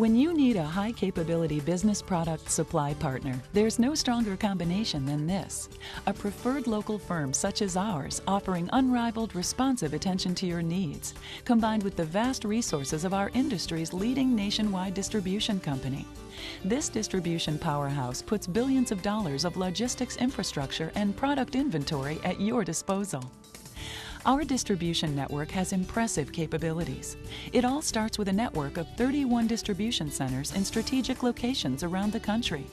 When you need a high-capability business product supply partner, there's no stronger combination than this. A preferred local firm such as ours, offering unrivaled, responsive attention to your needs, combined with the vast resources of our industry's leading nationwide distribution company. This distribution powerhouse puts billions of dollars of logistics infrastructure and product inventory at your disposal. Our distribution network has impressive capabilities. It all starts with a network of 31 distribution centers in strategic locations around the country.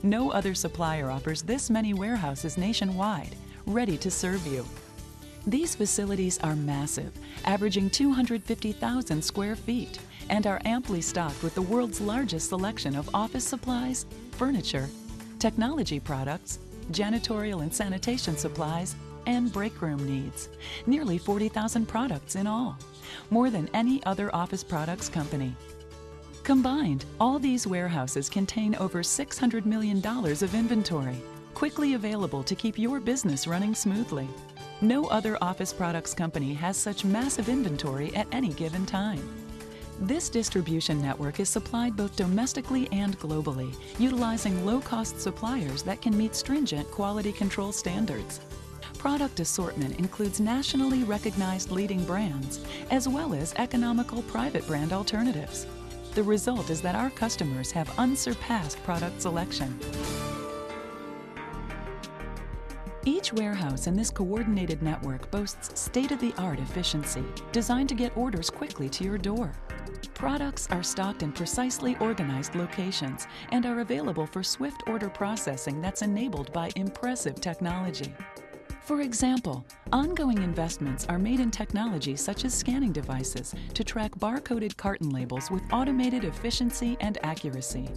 No other supplier offers this many warehouses nationwide, ready to serve you. These facilities are massive, averaging 250,000 square feet, and are amply stocked with the world's largest selection of office supplies, furniture, technology products, janitorial and sanitation supplies, and break room needs. Nearly 40,000 products in all, more than any other office products company. Combined, all these warehouses contain over $600 million of inventory, quickly available to keep your business running smoothly. No other office products company has such massive inventory at any given time. This distribution network is supplied both domestically and globally, utilizing low-cost suppliers that can meet stringent quality control standards. Product assortment includes nationally recognized leading brands, as well as economical private brand alternatives. The result is that our customers have unsurpassed product selection. Each warehouse in this coordinated network boasts state-of-the-art efficiency, designed to get orders quickly to your door. Products are stocked in precisely organized locations and are available for swift order processing that's enabled by impressive technology. For example, ongoing investments are made in technology such as scanning devices to track barcoded carton labels with automated efficiency and accuracy.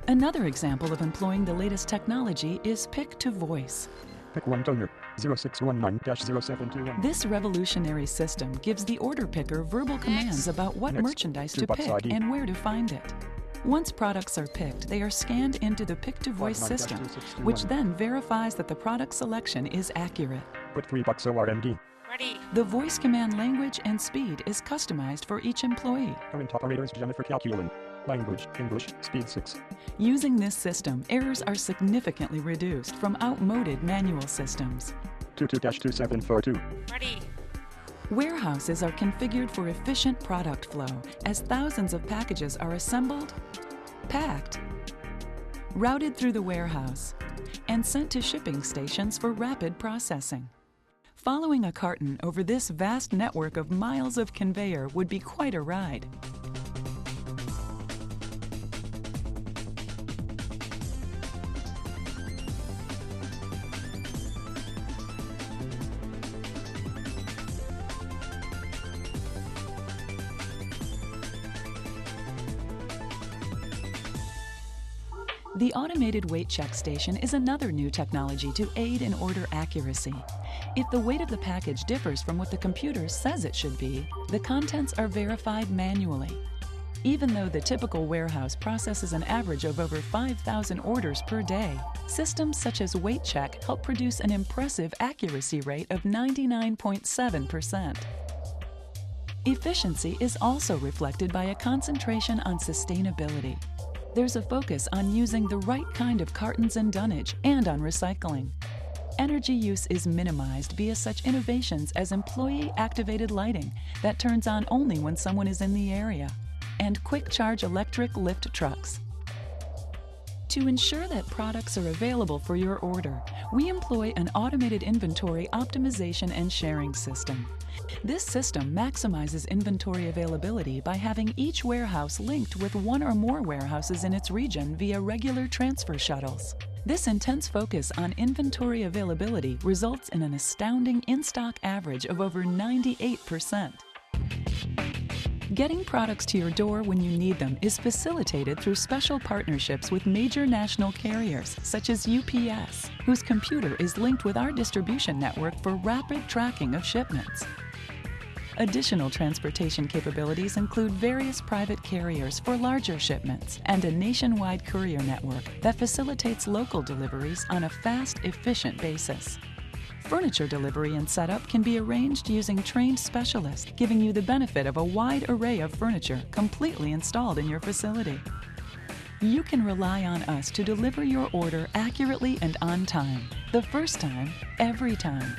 Another example of employing the latest technology is Pick-to-Voice. Pick 1 toner, 0619-0721. This revolutionary system gives the order picker verbal commands about what merchandise to pick and where to find it. Once products are picked, they are scanned into the Pick-to-Voice system, which then verifies that the product selection is accurate. Put $3 ORMD. Ready. The voice command language and speed is customized for each employee. Current operator is Jennifer Calculin. Language, English, speed 6. Using this system, errors are significantly reduced from outmoded manual systems. 22-2742. Ready. Warehouses are configured for efficient product flow as thousands of packages are assembled, packed, routed through the warehouse, and sent to shipping stations for rapid processing. Following a carton over this vast network of miles of conveyor would be quite a ride. The automated weight check station is another new technology to aid in order accuracy. If the weight of the package differs from what the computer says it should be, the contents are verified manually. Even though the typical warehouse processes an average of over 5,000 orders per day, systems such as Weight Check help produce an impressive accuracy rate of 99.7%. Efficiency is also reflected by a concentration on sustainability. There's a focus on using the right kind of cartons and dunnage and on recycling. Energy use is minimized via such innovations as employee-activated lighting that turns on only when someone is in the area, and quick-charge electric lift trucks. To ensure that products are available for your order, we employ an automated inventory optimization and sharing system. This system maximizes inventory availability by having each warehouse linked with one or more warehouses in its region via regular transfer shuttles. This intense focus on inventory availability results in an astounding in-stock average of over 98%. Getting products to your door when you need them is facilitated through special partnerships with major national carriers such as UPS, whose computer is linked with our distribution network for rapid tracking of shipments. Additional transportation capabilities include various private carriers for larger shipments and a nationwide courier network that facilitates local deliveries on a fast, efficient basis. Furniture delivery and setup can be arranged using trained specialists, giving you the benefit of a wide array of furniture completely installed in your facility. You can rely on us to deliver your order accurately and on time, the first time, every time.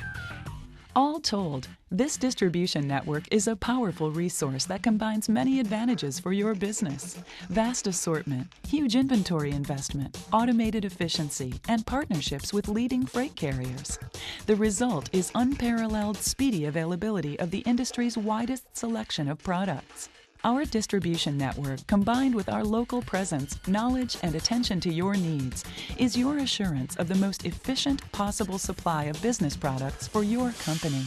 All told, this distribution network is a powerful resource that combines many advantages for your business. Vast assortment, huge inventory investment, automated efficiency, and partnerships with leading freight carriers. The result is unparalleled speedy availability of the industry's widest selection of products. Our distribution network, combined with our local presence, knowledge, and attention to your needs, is your assurance of the most efficient possible supply of business products for your company.